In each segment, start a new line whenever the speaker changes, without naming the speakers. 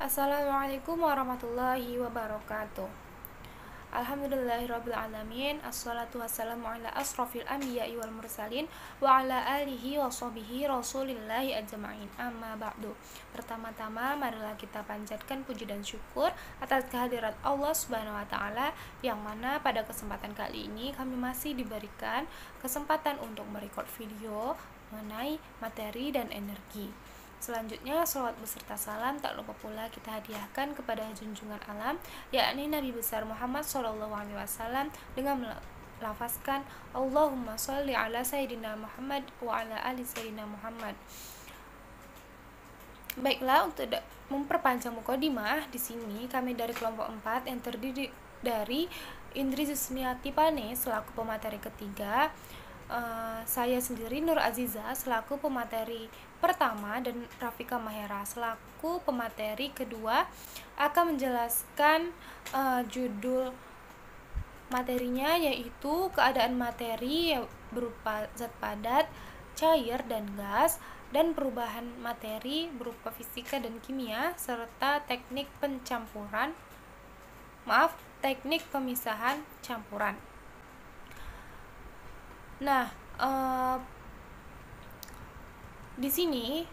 Assalamualaikum warahmatullahi wabarakatuh. Alhamdulillahirrabbilalamin. Assalatu wassalamu ala asrafil anbiya'i wal mursalin wa ala alihi wa sahbihi rasulillahi ajma'in. Amma ba'du. Pertama-tama marilah kita panjatkan puji dan syukur atas kehadirat Allah Subhanahu wa taala, yang mana pada kesempatan kali ini kami masih diberikan kesempatan untuk merekod video mengenai materi dan energi. Selanjutnya, salawat beserta salam tak lupa pula kita hadiahkan kepada junjungan alam, yakni Nabi besar Muhammad SAW, dengan melafazkan Allahumma sholli ala Sayyidina Muhammad wa ala ali Sayyidina Muhammad. Baiklah, untuk memperpanjang mukadimah, di sini kami dari kelompok 4 yang terdiri dari Indri Zusniati Pane selaku pemateri ketiga, saya sendiri Nur Aziza selaku pemateri pertama, dan Rafika Mahera selaku pemateri kedua akan menjelaskan judul materinya, yaitu keadaan materi yang berupa zat padat, cair, dan gas, dan perubahan materi berupa fisika dan kimia, serta teknik pemisahan campuran. Nah, di sini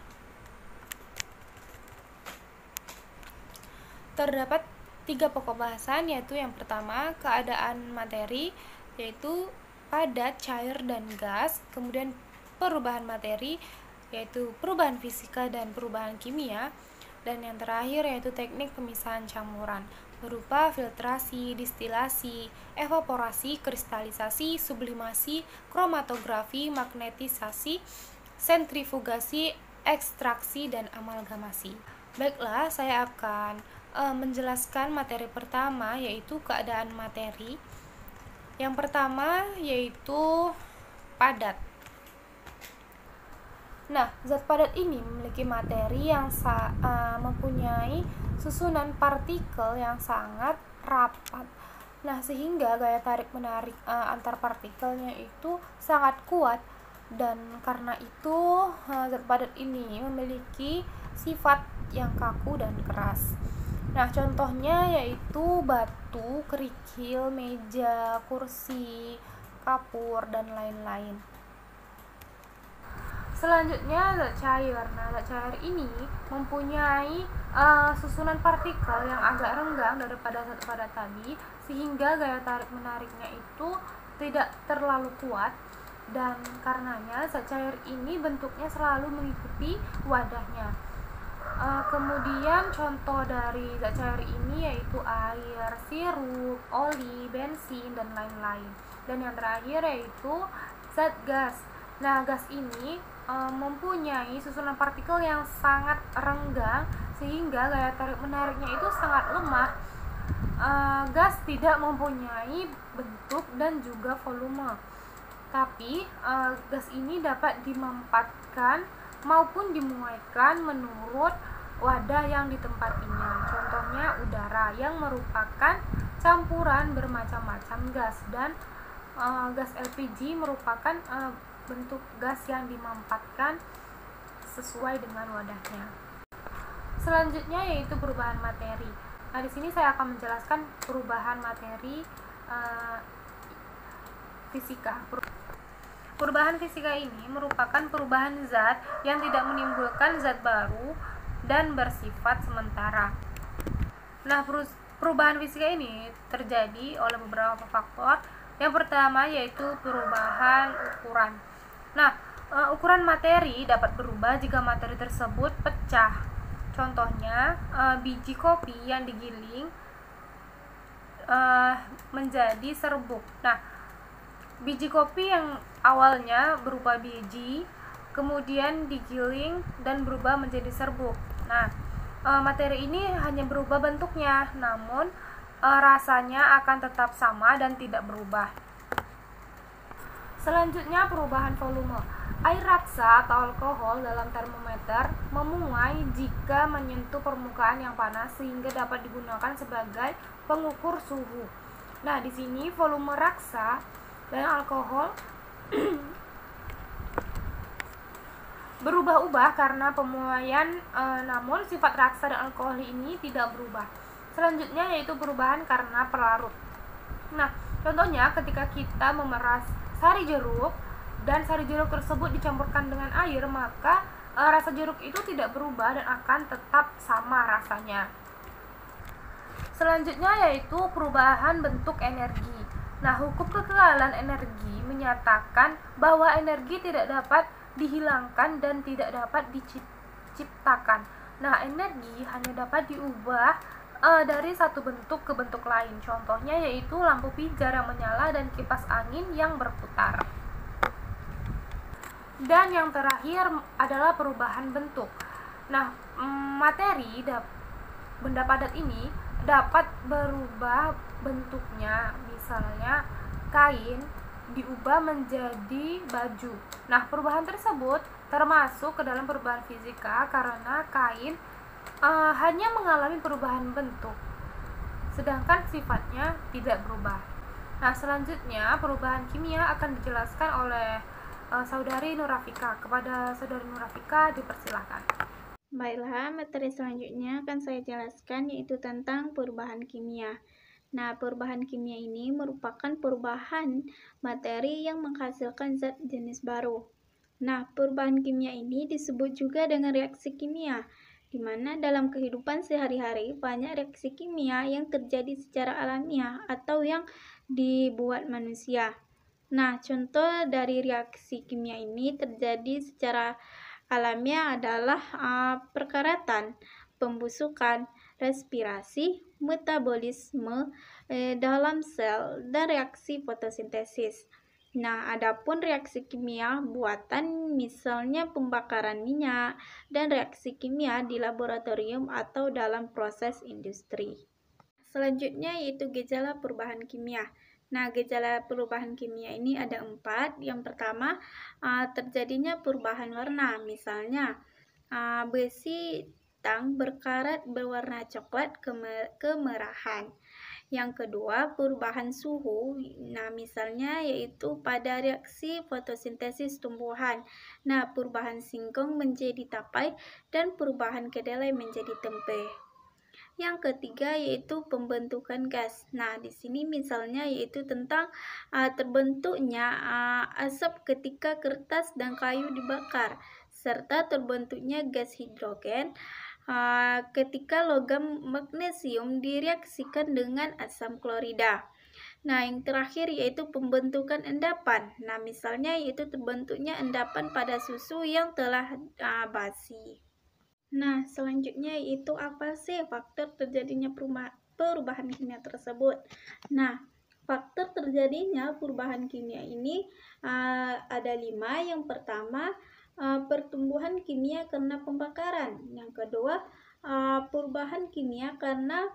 terdapat 3 pokok bahasan, yaitu yang pertama keadaan materi, yaitu padat, cair, dan gas. Kemudian perubahan materi, yaitu perubahan fisika dan perubahan kimia. Dan yang terakhir yaitu teknik pemisahan campuran berupa filtrasi, distilasi, evaporasi, kristalisasi, sublimasi, kromatografi, magnetisasi, sentrifugasi, ekstraksi, dan amalgamasi. Baiklah, saya akan menjelaskan materi pertama, yaitu keadaan materi. Yang pertama yaitu padat. Nah, zat padat ini memiliki materi yang mempunyai susunan partikel yang sangat rapat. Nah, sehingga gaya tarik-menarik antar partikelnya itu sangat kuat, dan karena itu zat padat ini memiliki sifat yang kaku dan keras. Nah, contohnya yaitu batu, kerikil, meja, kursi, kapur, dan lain-lain. Selanjutnya zat cair. Nah, zat cair ini mempunyai susunan partikel yang agak renggang daripada zat padat tadi, sehingga gaya tarik menariknya itu tidak terlalu kuat, dan karenanya zat cair ini bentuknya selalu mengikuti wadahnya. Kemudian contoh dari zat cair ini yaitu air, sirup, oli, bensin, dan lain-lain. Dan yang terakhir yaitu zat gas. Nah, gas ini mempunyai susunan partikel yang sangat renggang, sehingga gaya tarik menariknya itu sangat lemah. Gas tidak mempunyai bentuk dan juga volume, tapi gas ini dapat dimampatkan maupun dimuaikan menurut wadah yang ditempatinya. Contohnya udara, yang merupakan campuran bermacam-macam gas, dan gas LPG merupakan bentuk gas yang dimampatkan sesuai dengan wadahnya. Selanjutnya yaitu perubahan materi. Nah, di sini saya akan menjelaskan perubahan materi fisika. Perubahan fisika ini merupakan perubahan zat yang tidak menimbulkan zat baru dan bersifat sementara. Nah, perubahan fisika ini terjadi oleh beberapa faktor. Yang pertama yaitu perubahan ukuran. Nah, ukuran materi dapat berubah jika materi tersebut pecah. Contohnya, biji kopi yang digiling menjadi serbuk. Nah, biji kopi yang awalnya berupa biji, kemudian digiling dan berubah menjadi serbuk. Nah, materi ini hanya berubah bentuknya, namun rasanya akan tetap sama dan tidak berubah. Selanjutnya, perubahan volume. Air raksa atau alkohol dalam termometer memuai jika menyentuh permukaan yang panas, sehingga dapat digunakan sebagai pengukur suhu. Nah, di sini volume raksa dan alkohol berubah-ubah karena pemuaian, namun sifat reaksa dan alkohol ini tidak berubah. Selanjutnya yaitu perubahan karena pelarut. Nah, contohnya ketika kita memeras sari jeruk dan sari jeruk tersebut dicampurkan dengan air, maka rasa jeruk itu tidak berubah dan akan tetap sama rasanya. Selanjutnya yaitu perubahan bentuk energi. Nah, hukum kekekalan energi menyatakan bahwa energi tidak dapat dihilangkan dan tidak dapat diciptakan. Nah, energi hanya dapat diubah dari satu bentuk ke bentuk lain. Contohnya yaitu lampu pijar yang menyala dan kipas angin yang berputar. Dan yang terakhir adalah perubahan bentuk. Nah, materi benda padat ini dapat berubah bentuknya, misalnya kain diubah menjadi baju. Nah, perubahan tersebut termasuk ke dalam perubahan fisika karena kain hanya mengalami perubahan bentuk, sedangkan sifatnya tidak berubah. Nah, selanjutnya perubahan kimia akan dijelaskan oleh Saudari Nurafika. Kepada Saudari Nurafika dipersilahkan.
Baiklah, materi selanjutnya akan saya jelaskan yaitu tentang perubahan kimia. Nah, perubahan kimia ini merupakan perubahan materi yang menghasilkan zat jenis baru. Nah, perubahan kimia ini disebut juga dengan reaksi kimia, di mana dalam kehidupan sehari-hari banyak reaksi kimia yang terjadi secara alamiah atau yang dibuat manusia. Nah, contoh dari reaksi kimia ini terjadi secara alamiah adalah perkaratan, pembusukan, respirasi, metabolisme dalam sel, dan reaksi fotosintesis. Nah, adapun reaksi kimia buatan misalnya pembakaran minyak dan reaksi kimia di laboratorium atau dalam proses industri. Selanjutnya yaitu gejala perubahan kimia. Nah, gejala perubahan kimia ini ada 4. Yang pertama, terjadinya perubahan warna. Misalnya, besi tang berkarat berwarna coklat kemerahan. Yang kedua, perubahan suhu. Nah, misalnya yaitu pada reaksi fotosintesis tumbuhan. Nah, perubahan singkong menjadi tapai dan perubahan kedelai menjadi tempe. Yang ketiga yaitu pembentukan gas. Nah, di sini misalnya yaitu tentang terbentuknya asap ketika kertas dan kayu dibakar, serta terbentuknya gas hidrogen ketika logam magnesium direaksikan dengan asam klorida. Nah, yang terakhir yaitu pembentukan endapan. Nah, misalnya yaitu terbentuknya endapan pada susu yang telah basi. Nah, selanjutnya itu apa sih faktor terjadinya perubahan kimia tersebut? Nah, faktor terjadinya perubahan kimia ini ada 5. Yang pertama, pertumbuhan kimia karena pembakaran. Yang kedua, perubahan kimia karena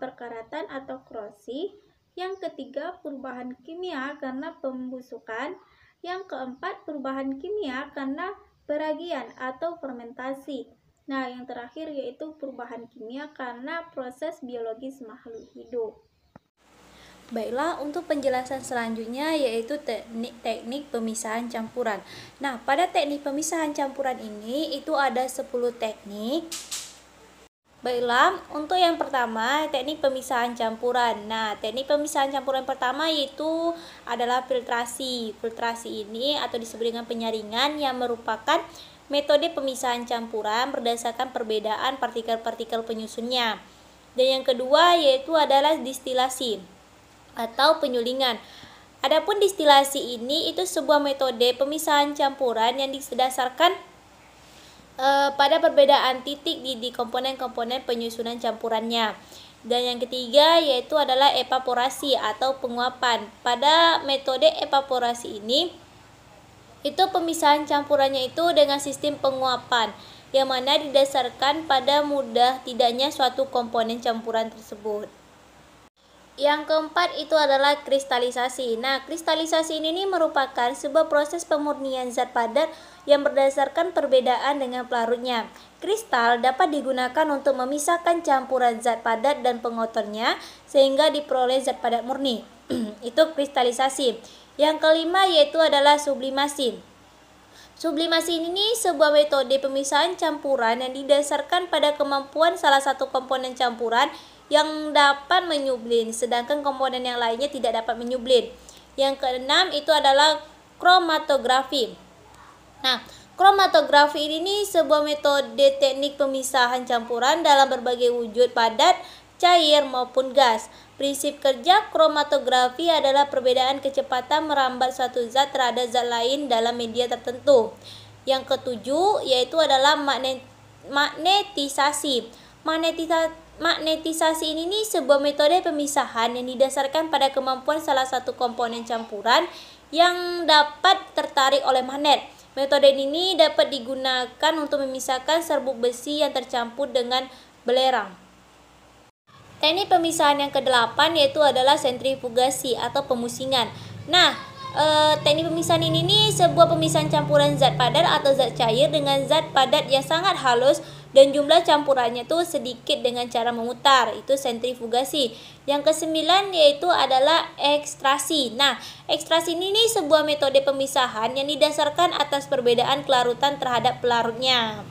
perkaratan atau korrosi. Yang ketiga, perubahan kimia karena pembusukan. Yang keempat, perubahan kimia karena peragian atau fermentasi. Nah, yang terakhir yaitu perubahan kimia karena proses biologis makhluk hidup.
Baiklah, untuk penjelasan selanjutnya yaitu teknik pemisahan campuran. Nah, pada teknik pemisahan campuran ini itu ada 10 teknik. Baiklah, untuk yang pertama teknik pemisahan campuran. Nah, teknik pemisahan campuran pertama yaitu adalah filtrasi. Filtrasi ini atau disebut dengan penyaringan yang merupakan metode pemisahan campuran berdasarkan perbedaan partikel-partikel penyusunnya. Dan yang kedua yaitu adalah distilasi atau penyulingan. Adapun distilasi ini itu sebuah metode pemisahan campuran yang didasarkan pada perbedaan titik di komponen-komponen penyusunan campurannya. Dan yang ketiga yaitu adalah evaporasi atau penguapan. Pada metode evaporasi ini itu pemisahan campurannya itu dengan sistem penguapan yang mana didasarkan pada mudah tidaknya suatu komponen campuran tersebut. Yang keempat itu adalah kristalisasi. Nah, kristalisasi ini merupakan sebuah proses pemurnian zat padat yang berdasarkan perbedaan dengan pelarutnya. Kristal dapat digunakan untuk memisahkan campuran zat padat dan pengotornya sehingga diperoleh zat padat murni. Itu kristalisasi. Yang kelima yaitu adalah sublimasi. Sublimasi ini sebuah metode pemisahan campuran yang didasarkan pada kemampuan salah satu komponen campuran yang dapat menyublin, sedangkan komponen yang lainnya tidak dapat menyublin. Yang keenam itu adalah kromatografi. Nah, kromatografi ini sebuah metode teknik pemisahan campuran dalam berbagai wujud padat, cair maupun gas. Prinsip kerja kromatografi adalah perbedaan kecepatan merambat suatu zat terhadap zat lain dalam media tertentu. Yang ketujuh yaitu adalah magnetisasi. Magnetisasi ini sebuah metode pemisahan yang didasarkan pada kemampuan salah satu komponen campuran yang dapat tertarik oleh magnet. Metode ini dapat digunakan untuk memisahkan serbuk besi yang tercampur dengan belerang. Teknik pemisahan yang ke-8 yaitu adalah sentrifugasi atau pemusingan. Nah, teknik pemisahan ini sebuah pemisahan campuran zat padat atau zat cair dengan zat padat yang sangat halus dan jumlah campurannya itu sedikit dengan cara memutar, itu sentrifugasi. Yang ke-9 yaitu adalah ekstraksi. Nah, ekstraksi ini sebuah metode pemisahan yang didasarkan atas perbedaan kelarutan terhadap pelarutnya.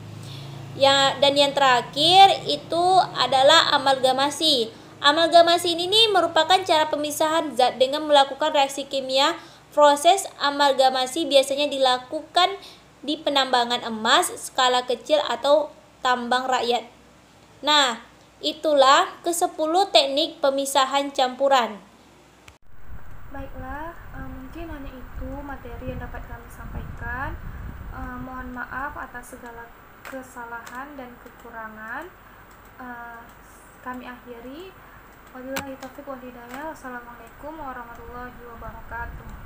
Dan yang terakhir itu adalah amalgamasi. Amalgamasi ini merupakan cara pemisahan zat dengan melakukan reaksi kimia. Proses amalgamasi biasanya dilakukan di penambangan emas skala kecil atau tambang rakyat. Nah, itulah ke-10 teknik pemisahan campuran.
Baiklah, mungkin hanya itu materi yang dapat kami sampaikan. Mohon maaf atas segala kesalahan dan kekurangan. Kami akhiri. Wabillahi taufiq wal hidayah. Wassalamualaikum warahmatullahi wabarakatuh.